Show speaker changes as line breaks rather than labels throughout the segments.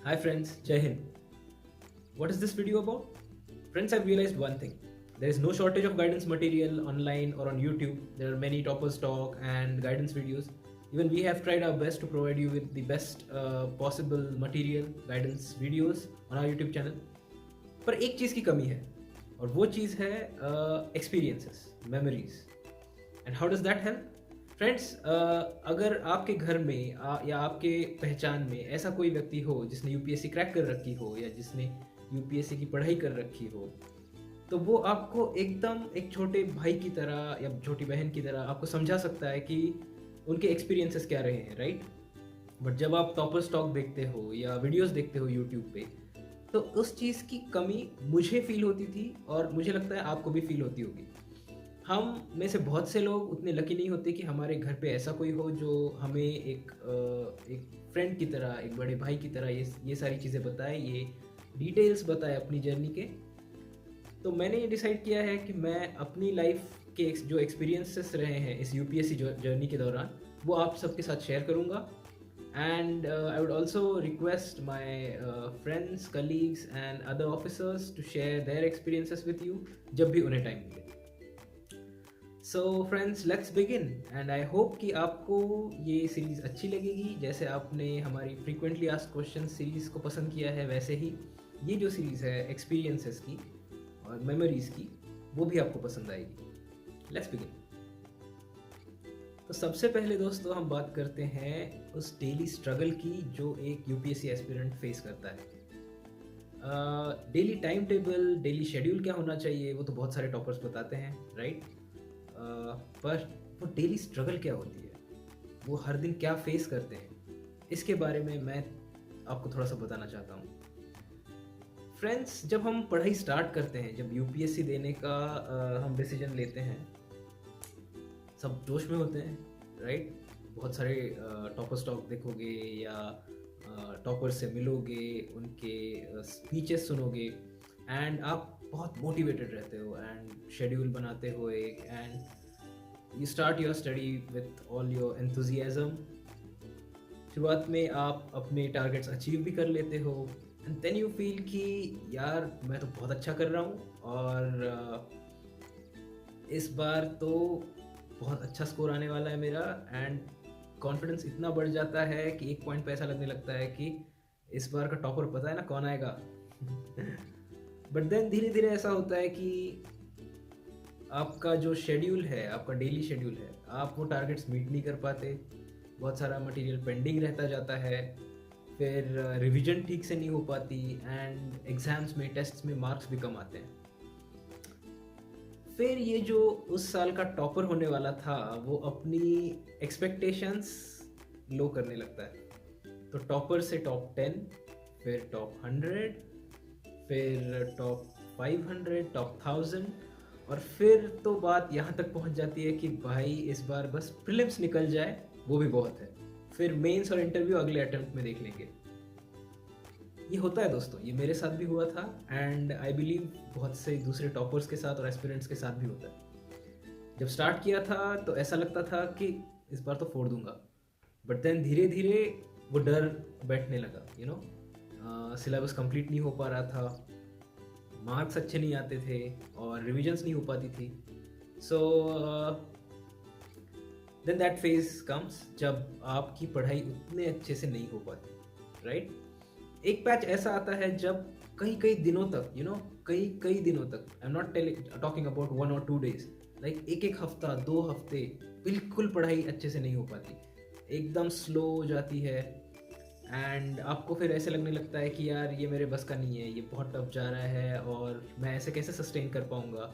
Hi friends, Jai Hind. What is this video about? Friends, I've realized one thing. There is no shortage of guidance material online or on YouTube. There are many toppers talk and guidance videos. Even we have tried our best to provide you with the best possible material, guidance videos on our YouTube channel. पर एक चीज़ की कमी है और वो चीज़ है experiences, memories. And how does that help? Friends, अगर आपके घर में या आपके पहचान में ऐसा कोई व्यक्ति हो जिसने यूपीएससी क्रैक कर रखी हो या जिसने यूपीएससी की पढ़ाई कर रखी हो, तो वो आपको एकदम एक छोटे भाई की तरह या छोटी बहन की तरह आपको समझा सकता है कि उनके एक्सपीरियंसेस क्या रहे हैं, राइट? बट जब आप टॉपर स्टॉक देखते हो या वीडियोस देखते हो यूट्यूब पे, तो उस चीज़ की कमी मुझे फील होती थी और मुझे लगता है आपको भी फील होती होगी। हम में से बहुत से लोग उतने लकी नहीं होते कि हमारे घर पे ऐसा कोई हो जो हमें एक फ्रेंड की तरह, एक बड़े भाई की तरह ये सारी चीज़ें बताए, ये डिटेल्स बताए अपनी जर्नी के। तो मैंने ये डिसाइड किया है कि मैं अपनी लाइफ के जो एक्सपीरियंसेस रहे हैं इस यूपीएससी जर्नी के दौरान, वो आप सबके साथ शेयर करूँगा। And I would also request my friends, colleagues and other officers to share their experiences with you जब भी उन्हें टाइम मिले। So friends, let's begin and I hope कि आपको ये सीरीज़ अच्छी लगेगी। जैसे आपने हमारी फ्रीक्वेंटली आस्क्ड क्वेश्चन सीरीज़ को पसंद किया है, वैसे ही ये जो सीरीज़ है एक्सपीरियंसेस की और मेमोरीज़ की, वो भी आपको पसंद आएगी। Let's begin. तो सबसे पहले दोस्तों हम बात करते हैं उस डेली स्ट्रगल की जो एक यूपीएससी एस्पिरेंट फेस करता है। Daily time table, daily schedule क्या होना चाहिए वो तो बहुत सारे टॉपर्स बताते हैं, राइट? पर वो डेली स्ट्रगल क्या होती है, वो हर दिन क्या फेस करते हैं, इसके बारे में मैं आपको थोड़ा सा बताना चाहता हूँ। फ्रेंड्स, जब हम पढ़ाई स्टार्ट करते हैं, जब यूपीएससी देने का हम डिसीजन लेते हैं, सब जोश में होते हैं, राइट? बहुत सारे टॉपर स्टॉक देखोगे या टॉपर से मिलोगे, उनके स्पीचेस सुनोगे एंड आप बहुत मोटिवेटेड रहते हो एंड शेड्यूल बनाते हो एक, and you start your study with all your enthusiasm. शुरुआत में आप अपने टारगेट्स अचीव भी कर लेते हो एंड देन यू फील कि यार मैं तो बहुत अच्छा कर रहा हूँ और इस बार तो बहुत अच्छा स्कोर आने वाला है मेरा, एंड कॉन्फिडेंस इतना बढ़ जाता है कि एक पॉइंट पे ऐसा लगने लगता है कि इस बार का टॉपर पता है ना कौन आएगा। बट देन धीरे धीरे ऐसा होता है कि आपका जो शेड्यूल है, आपका डेली शेड्यूल है, आप वो टारगेट्स मीट नहीं कर पाते, बहुत सारा मटेरियल पेंडिंग रहता जाता है, फिर रिवीजन ठीक से नहीं हो पाती एंड एग्जाम्स में, टेस्ट्स में मार्क्स भी कम आते हैं। फिर ये जो उस साल का टॉपर होने वाला था वो अपनी एक्सपेक्टेशंस लो करने लगता है। तो टॉपर से टॉप 10, फिर टॉप 100, फिर टॉप 500, टॉप 1000, और फिर तो बात यहाँ तक पहुँच जाती है कि भाई इस बार बस प्रीलिम्स निकल जाए, वो भी बहुत है, फिर मेंस और इंटरव्यू अगले अटेम्प्ट में देख लेंगे। ये होता है दोस्तों, ये मेरे साथ भी हुआ था एंड आई बिलीव बहुत से दूसरे टॉपर्स के साथ और एस्पिरेंट्स के साथ भी होता है। जब स्टार्ट किया था तो ऐसा लगता था कि इस बार तो फोड़ दूंगा, बट देन धीरे धीरे वो डर बैठने लगा, यू नो, सिलेबस कंप्लीट नहीं हो पा रहा था, मार्क्स अच्छे नहीं आते थे और रिविजन्स नहीं हो पाती थी। So then that phase comes जब आपकी पढ़ाई उतने अच्छे से नहीं हो पाती, राइट? एक पैच ऐसा आता है जब कई दिनों तक, यू नो, कई दिनों तक, I am not talking about 1 or 2 days, like एक हफ्ता, 2 हफ्ते बिल्कुल पढ़ाई अच्छे से नहीं हो पाती, एकदम स्लो हो जाती है एंड आपको फिर ऐसे लगने लगता है कि यार ये मेरे बस का नहीं है, ये बहुत टफ जा रहा है और मैं ऐसे कैसे सस्टेन कर पाऊँगा।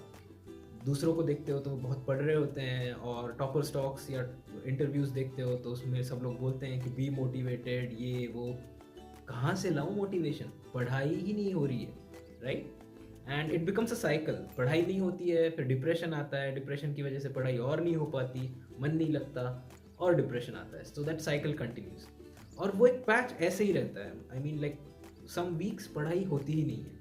दूसरों को देखते हो तो वो बहुत पढ़ रहे होते हैं और टॉपर स्टॉक्स या इंटरव्यूज़ देखते हो तो उसमें सब लोग बोलते हैं कि बी मोटिवेटेड, ये वो। कहाँ से लाऊं मोटिवेशन, पढ़ाई ही नहीं हो रही है, right? And it becomes a cycle, पढ़ाई नहीं होती है, फिर डिप्रेशन आता है, डिप्रेशन की वजह से पढ़ाई और नहीं हो पाती, मन नहीं लगता और डिप्रेशन आता है, सो दैट साइकिल कंटिन्यूज। और वो एक पैच ऐसे ही रहता है, I mean like some weeks पढ़ाई होती ही नहीं है।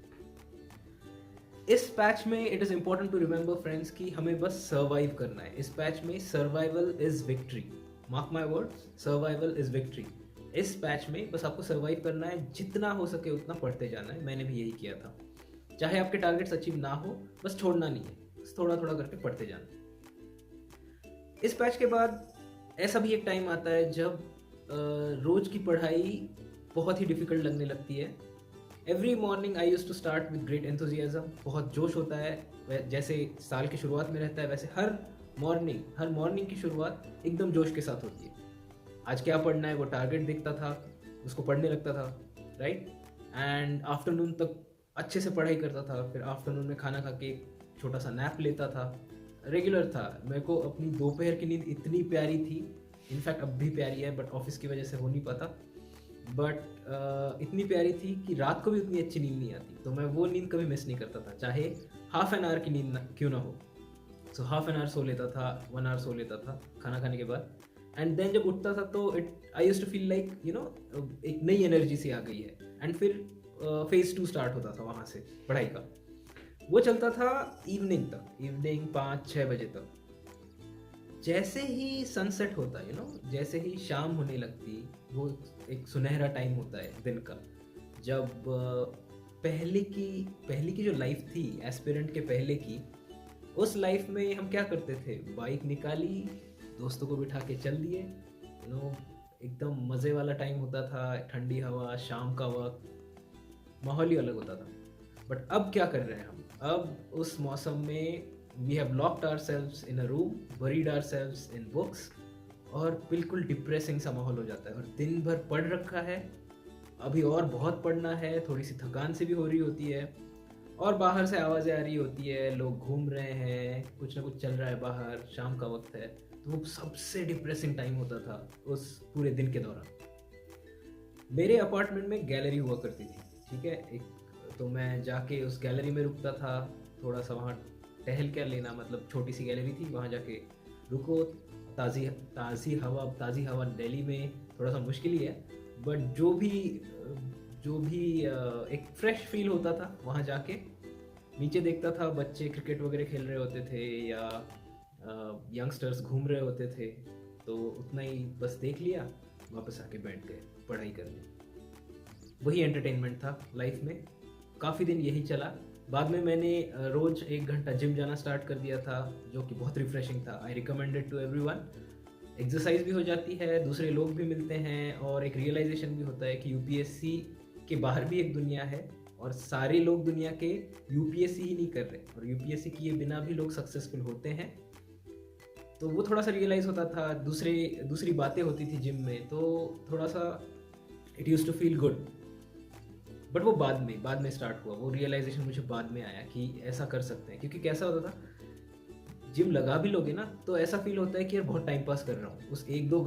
इस पैच में it is important to remember friends कि हमें बस सर्वाइव करना है। इस पैच में survival is victory, mark my word, survival is victory. इस पैच में बस आपको सर्वाइव करना है, जितना हो सके उतना पढ़ते जाना है। मैंने भी यही किया था। चाहे आपके टारगेट्स अचीव ना हो, बस छोड़ना नहीं है, बस थोड़ा थोड़ा करके पढ़ते जाना है। इस पैच के बाद ऐसा भी एक टाइम आता है जब रोज की पढ़ाई बहुत ही डिफिकल्ट लगने लगती है। Every morning I use to start with great enthusiasm, बहुत जोश होता है, जैसे साल की शुरुआत में रहता है वैसे हर मॉर्निंग की शुरुआत एकदम जोश के साथ होती है। आज क्या पढ़ना है वो टारगेट देखता था, उसको पढ़ने लगता था, राइट। एंड आफ्टरनून तक अच्छे से पढ़ाई करता था, फिर आफ्टरनून में खाना खा के एक छोटा सा नैप लेता था। रेगुलर था। मेरे को अपनी दोपहर की नींद इतनी प्यारी थी, इनफैक्ट अब भी प्यारी है, बट ऑफिस की वजह से हो नहीं पाता, बट इतनी प्यारी थी कि रात को भी उतनी अच्छी नींद नहीं आती। तो मैं वो नींद कभी मिस नहीं करता था, चाहे हाफ एन आवर की नींद क्यों ना हो। So half an hour so लेता था, 1 आवर सो लेता था खाना खाने के बाद। एंड देन जब उठता था तो I used to feel like एक नई एनर्जी सी आ गई है। एंड फिर फेज 2 स्टार्ट होता था वहाँ से पढ़ाई का। वो चलता था इवनिंग तक, इवनिंग 5-6 बजे तक। जैसे ही सनसेट होता है जैसे ही शाम होने लगती, वो एक सुनहरा टाइम होता है दिन का, जब पहले की जो लाइफ थी एस्पिरेंट के पहले की, उस लाइफ में हम क्या करते थे, बाइक निकाली, दोस्तों को बिठा के चल दिए, एकदम मज़े वाला टाइम होता था, ठंडी हवा, शाम का वक्त, माहौल ही अलग होता था। बट अब क्या कर रहे हैं हम? अब उस मौसम में we have locked ourselves in a room, buried ourselves in books, और बिल्कुल डिप्रेसिंग सा माहौल हो जाता है। और दिन भर पढ़ रखा है, अभी और बहुत पढ़ना है, थोड़ी सी थकान से भी हो रही होती है, और बाहर से आवाज़ें आ रही होती है, लोग घूम रहे हैं, कुछ ना कुछ चल रहा है बाहर, शाम का वक्त है। तो वो सबसे डिप्रेसिंग टाइम होता था उस पूरे दिन के दौरान। मेरे अपार्टमेंट में गैलरी हुआ करती थी, ठीक है, तो मैं जाके उस गैलरी में रुकता था, थोड़ा सा वहाँ टहल कर लेना, मतलब छोटी सी गैलरी थी, वहाँ जाके रुको, ताज़ी हवा दिल्ली में थोड़ा सा मुश्किल ही है, बट जो भी एक फ्रेश फील होता था वहाँ जाके। नीचे देखता था बच्चे क्रिकेट वगैरह खेल रहे होते थे, या यंगस्टर्स घूम रहे होते थे, तो उतना ही बस देख लिया, वापस आके बैठ गए पढ़ाई करने। वही एंटरटेनमेंट था लाइफ में। काफ़ी दिन यही चला। बाद में मैंने रोज़ 1 घंटा जिम जाना स्टार्ट कर दिया था, जो कि बहुत रिफ्रेशिंग था। I recommended to everyone. Exercise भी हो जाती है, दूसरे लोग भी मिलते हैं, और एक रियलाइजेशन भी होता है कि यूपीएससी के बाहर भी एक दुनिया है, और सारे लोग दुनिया के यूपीएससी ही नहीं कर रहे, और यूपीएससी किए बिना भी लोग सक्सेसफुल होते हैं। तो वो थोड़ा सा रियलाइज़ होता था, दूसरी बातें होती थी जिम में, तो थोड़ा सा it use to feel good. But वो बाद में स्टार्ट हुआ, वो रियलाइजेशन मुझे बाद में आया कि ऐसा कर सकते हैं। क्योंकि कैसा होता था, जिम लगा भी लोगे ना तो ऐसा फील होता है कि यार बहुत टाइम पास कर रहा हूँ। उस एक दो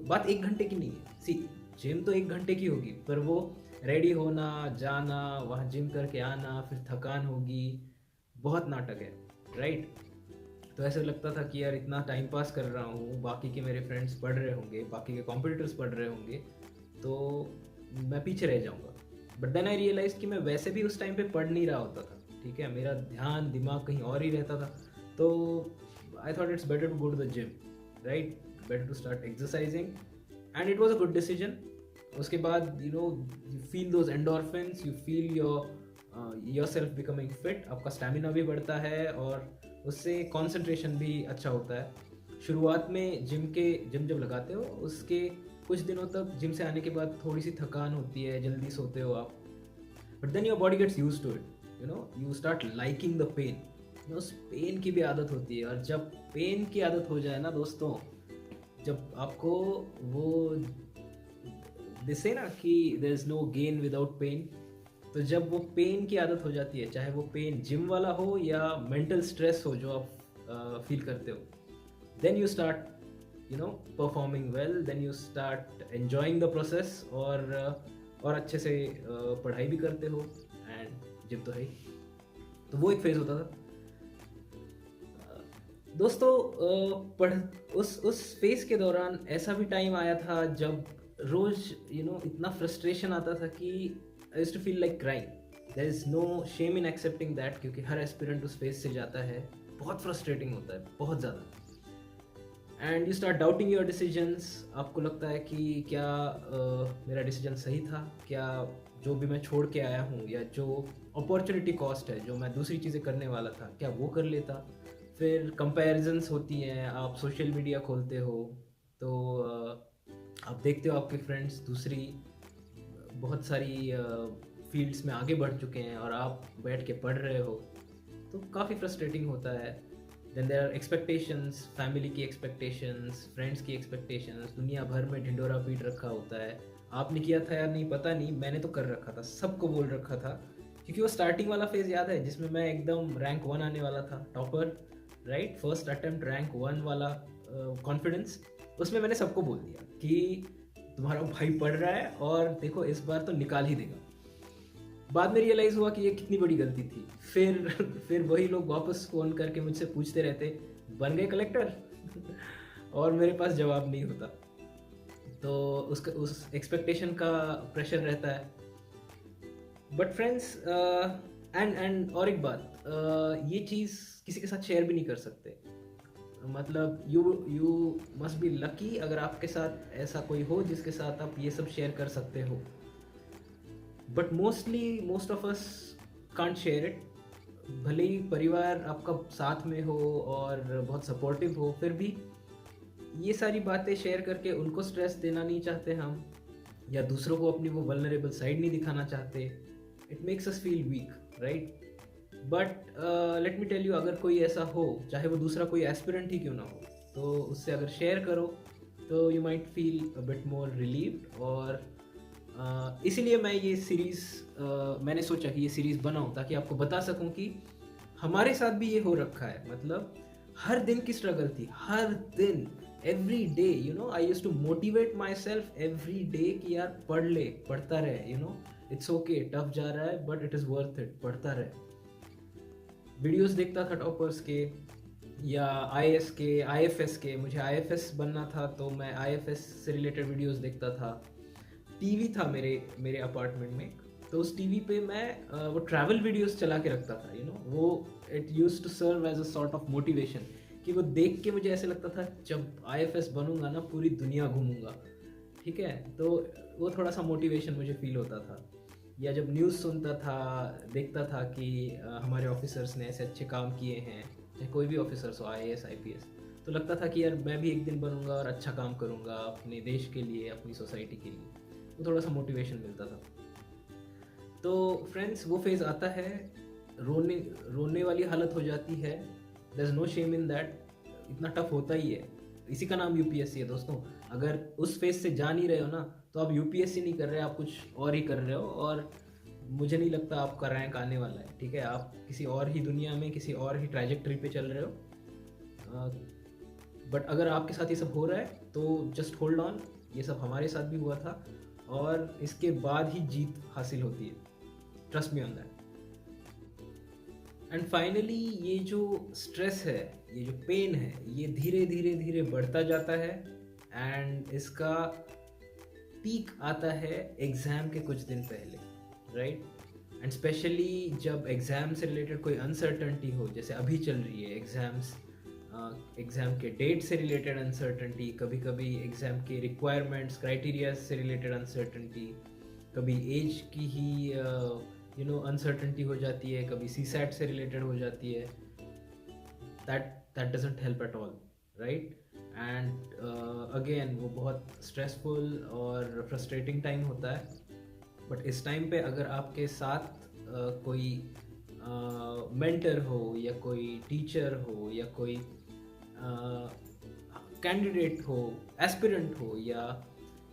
बात 1 घंटे की नहीं है। सी, जिम तो 1 घंटे की होगी, पर वो रेडी होना, जाना, वहाँ जिम करके आना, फिर थकान होगी, बहुत नाटक है, राइट। तो ऐसे लगता था कि यार इतना टाइम पास कर रहा हूँ, बाकी के मेरे फ्रेंड्स पढ़ रहे होंगे, बाकी के कॉम्पिटिटर्स पढ़ रहे होंगे, तो मैं पीछे रह जाऊँगा। बट देन आई रियलाइज कि मैं वैसे भी उस टाइम पे पढ़ नहीं रहा होता था, ठीक है, मेरा ध्यान दिमाग कहीं और ही रहता था। तो I thought it's better to go to the gym, right, better to start exercising, and it was a good decision. उसके बाद you feel those endorphins, you feel your self becoming fit, आपका स्टैमिना भी बढ़ता है, और उससे concentration भी अच्छा होता है। शुरुआत में जिम जब लगाते हो, उसके कुछ दिनों तक जिम से आने के बाद थोड़ी सी थकान होती है, जल्दी सोते हो आप, but then your body gets used to it, you start liking the pain. उस पेन की भी आदत होती है, और जब पेन की आदत हो जाए ना दोस्तों, जब आपको वो दिसे ना कि there is no gain without pain, तो जब वो पेन की आदत हो जाती है, चाहे वो पेन जिम वाला हो या मेंटल स्ट्रेस हो जो आप फील करते हो, then you start performing well, then you start enjoying the process, और अच्छे से पढ़ाई भी करते हो, एंड जिम तो है ही। तो वो एक फेज होता था दोस्तों। उस फेज के दौरान ऐसा भी टाइम आया था जब रोज इतना फ्रस्ट्रेशन आता था कि I used to feel like crying. There is no shame in accepting that, क्योंकि हर एस्पिरेंट उस फेज से जाता है। बहुत फ्रस्ट्रेटिंग होता है, बहुत ज़्यादा। And you start doubting your decisions. आपको लगता है कि क्या मेरा डिसीजन सही था, क्या जो भी मैं छोड़ के आया हूँ या जो अपॉर्चुनिटी कॉस्ट है जो मैं दूसरी चीज़ें करने वाला था क्या वो कर लेता. फिर कंपैरिजन्स होती हैं, आप सोशल मीडिया खोलते हो तो आप देखते हो आपके फ्रेंड्स दूसरी बहुत सारी फील्ड्स में आगे बढ़ चुके हैं और आप बैठ के पढ़ रहे हो, तो काफ़ी फ्रस्ट्रेटिंग होता है. Then there are expectations, family की एक्सपेक्टेशंस, फ्रेंड्स की एक्सपेक्टेशंस, दुनिया भर में ढिंडोरा पीट रखा होता है. आपने किया था या नहीं पता नहीं, मैंने तो कर रखा था, सबको बोल रखा था. क्योंकि वो स्टार्टिंग वाला फेज़ याद है जिसमें मैं एकदम रैंक 1 आने वाला था, topper, right, first attempt rank 1 वाला कॉन्फिडेंस. उसमें मैंने सबको बोल दिया कि तुम्हारा भाई पढ़ रहा है और देखो इस बार तो निकाल ही देगा. बाद में रियलाइज़ हुआ कि ये कितनी बड़ी गलती थी. फिर वही लोग वापस फ़ोन करके मुझसे पूछते रहते, बन गए कलेक्टर? और मेरे पास जवाब नहीं होता. तो उस एक्सपेक्टेशन का प्रेशर रहता है. बट फ्रेंड्स, एंड और एक बात, ये चीज़ किसी के साथ शेयर भी नहीं कर सकते. मतलब यू मस्ट बी लकी अगर आपके साथ ऐसा कोई हो जिसके साथ आप ये सब शेयर कर सकते हो. But most of us can't share it. भले ही परिवार आपका साथ में हो और बहुत सपोर्टिव हो, फिर भी ये सारी बातें शेयर करके उनको स्ट्रेस देना नहीं चाहते हम, या दूसरों को अपनी वो वल्नरेबल साइड नहीं दिखाना चाहते. It makes us feel weak, right. But let me tell you, अगर कोई ऐसा हो, चाहे वो दूसरा कोई एस्पिरेंट ही क्यों ना हो, तो उससे अगर शेयर करो तो you might feel a bit more relieved. और इसीलिए मैं ये सीरीज़, मैंने सोचा कि ये सीरीज़ बनाऊं ताकि आपको बता सकूं कि हमारे साथ भी ये हो रखा है. मतलब हर दिन की स्ट्रगल थी, हर दिन, every day. You know, I used to motivate my self every day कि यार पढ़ ले, पढ़ता रहे. You know, it's okay, tough जा रहा है but it is worth it, पढ़ता रहे. वीडियोस देखता था टॉपर्स के या आईएएस के, आईएफएस के. मुझे आईएफएस बनना था तो मैं आईएफएस से रिलेटेड वीडियोस देखता था. टीवी था मेरे अपार्टमेंट में, तो उस टीवी पे मैं वो ट्रैवल वीडियोस चला के रखता था. यू नो, वो it used to serve as a sort of motivation कि वो देख के मुझे ऐसे लगता था जब आईएफएस बनूंगा ना पूरी दुनिया घूमूंगा. ठीक है, तो वो थोड़ा सा मोटिवेशन मुझे फील होता था. या जब न्यूज़ सुनता था, देखता था कि हमारे ऑफिसर्स ने ऐसे अच्छे काम किए हैं, चाहे कोई भी ऑफिसर्स हो, आईएएस आईपीएस, तो लगता था कि यार मैं भी एक दिन बनूंगा और अच्छा काम करूंगा अपने देश के लिए, अपनी सोसाइटी के लिए. वो थोड़ा सा मोटिवेशन मिलता था. तो फ्रेंड्स, वो फेज़ आता है, रोने वाली हालत हो जाती है. There is no shame in that. इतना टफ होता ही है, इसी का नाम यूपीएससी है दोस्तों. अगर उस फेज़ से जा नहीं रहे हो ना, तो आप यूपीएससी नहीं कर रहे, आप कुछ और ही कर रहे हो. और मुझे नहीं लगता आपका रैंक आने वाला है. ठीक है, आप किसी और ही दुनिया में, किसी और ही ट्रैजेक्टरी पे चल रहे हो. बट अगर आपके साथ ये सब हो रहा है तो जस्ट होल्ड ऑन. ये सब हमारे साथ भी हुआ था और इसके बाद ही जीत हासिल होती है. Trust me on that. And finally ये जो स्ट्रेस है, ये जो पेन है, ये धीरे धीरे धीरे बढ़ता जाता है. एंड इसका पीक आता है एग्ज़ाम के कुछ दिन पहले, राइट. एंड स्पेशली जब एग्ज़ाम से रिलेटेड कोई अनसर्टनिटी हो, जैसे अभी चल रही है एग्ज़ाम के डेट से रिलेटेड अनसर्टनिटी, कभी कभी एग्ज़ाम के रिक्वायरमेंट्स, क्राइटेरिया से रिलेटेड अनसर्टनिटी, कभी एज की ही अनसर्टनिटी हो जाती है, कभी सीसैट से रिलेटेड हो जाती है. That doesn't help at all, right. And again वो बहुत स्ट्रेसफुल और फ्रस्ट्रेटिंग टाइम होता है. बट इस टाइम पे अगर आपके साथ कोई मेंटर हो या कोई टीचर हो या कोई कैंडिडेट हो, एस्पिरेंट हो, या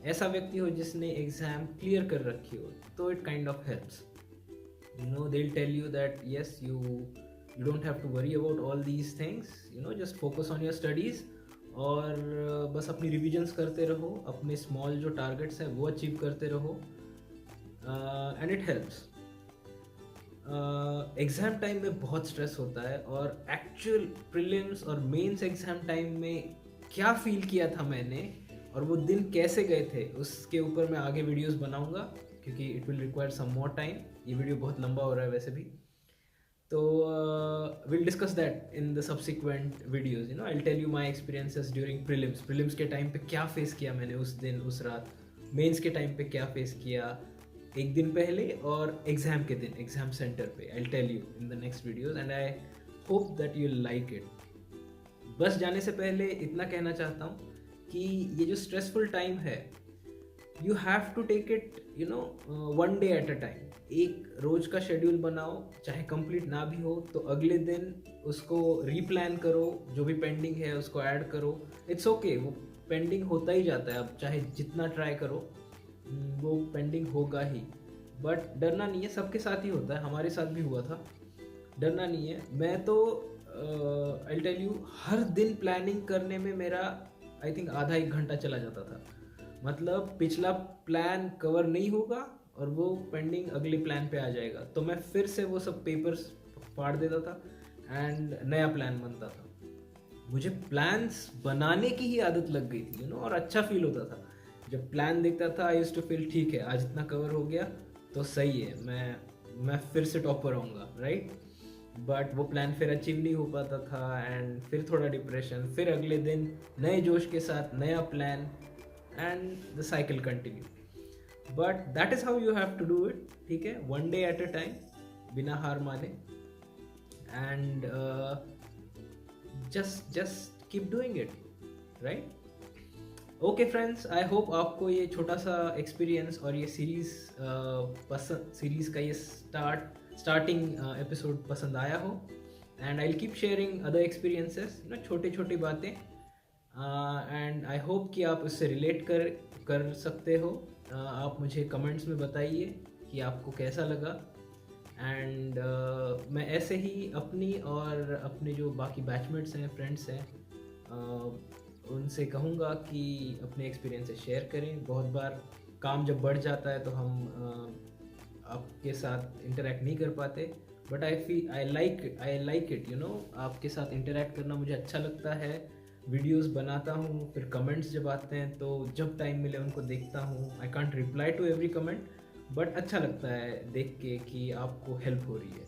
ऐसा व्यक्ति हो जिसने एग्ज़ाम क्लियर कर रखी हो, तो it kind of helps. You know, they'll tell you that yes, you don't have to worry about all these things. You know, just focus on your studies और बस अपनी रिविजन्स करते रहो, अपने स्मॉल जो टारगेट्स हैं वो अचीव करते रहो. And it helps. Exam time में बहुत स्ट्रेस होता है, और एक्चुअल प्रीलिम्स और मेंस एग्ज़ाम टाइम में क्या फील किया था मैंने और वो दिन कैसे गए थे, उसके ऊपर मैं आगे वीडियोस बनाऊंगा क्योंकि it will require some more time. ये वीडियो बहुत लंबा हो रहा है वैसे भी. तो we'll discuss that in the subsequent videos. I'll tell you my experiences during prelims के टाइम पे क्या फेस किया मैंने उस दिन उस रात, मेंस के टाइम पे क्या फेस किया एक दिन पहले, और एग्जाम के दिन एग्जाम सेंटर पे. I'll tell you in the next videos and I hope that you'll like it. बस जाने से पहले इतना कहना चाहता हूँ कि ये जो स्ट्रेसफुल टाइम है, you have to take it one day at a time. एक रोज का शेड्यूल बनाओ, चाहे कंप्लीट ना भी हो तो अगले दिन उसको रीप्लान करो, जो भी पेंडिंग है उसको ऐड करो. इट्स ओके, वो पेंडिंग होता ही जाता है, अब चाहे जितना ट्राई करो वो पेंडिंग होगा ही. बट डरना नहीं है, सबके साथ ही होता है, हमारे साथ भी हुआ था. डरना नहीं है. मैं तो आई टेल यू, हर दिन प्लानिंग करने में मेरा आई थिंक आधा एक घंटा चला जाता था. मतलब पिछला प्लान कवर नहीं होगा और वो पेंडिंग अगले प्लान पे आ जाएगा, तो मैं फिर से वो सब पेपर्स फाड़ देता था एंड नया प्लान बनता था. मुझे प्लान्स बनाने की ही आदत लग गई थी और अच्छा फील होता था जब प्लान देखता था. आई यूज्ड टू फील ठीक है, आज इतना कवर हो गया तो सही है, मैं फिर से टॉपर आऊँगा, राइट. बट वो प्लान फिर अचीव नहीं हो पाता था एंड फिर थोड़ा डिप्रेशन, फिर अगले दिन नए जोश के साथ नया plan and the cycle continue. But that is how you have to do it. ठीक है, one day at a time, बिना हार माने, and just keep doing it, right. Okay friends, I hope आपको ये छोटा सा एक्सपीरियंस और ये सीरीज़ का ये स्टार्टिंग एपिसोड पसंद आया हो. And I will keep sharing other experiences, छोटी छोटी बातें, एंड आई होप कि आप उससे रिलेट कर सकते हो. आप मुझे कमेंट्स में बताइए कि आपको कैसा लगा. एंड मैं ऐसे ही अपनी और अपने जो बाकी बैचमेट्स हैं, फ्रेंड्स हैं, उनसे कहूँगा कि अपने एक्सपीरियंसेस शेयर करें. बहुत बार काम जब बढ़ जाता है तो हम आपके साथ इंटरेक्ट नहीं कर पाते, बट आई लाइक इट, आपके साथ इंटरेक्ट करना मुझे अच्छा लगता है. वीडियोस बनाता हूँ, फिर कमेंट्स जब आते हैं तो जब टाइम मिले उनको देखता हूँ. I can't reply to every comment, but अच्छा लगता है देख के कि आपको हेल्प हो रही है.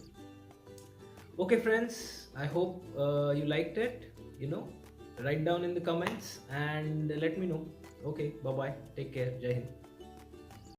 Okay friends, I hope you liked it. Write down in the comments and let me know. Okay, bye bye, take care, Jai Hind.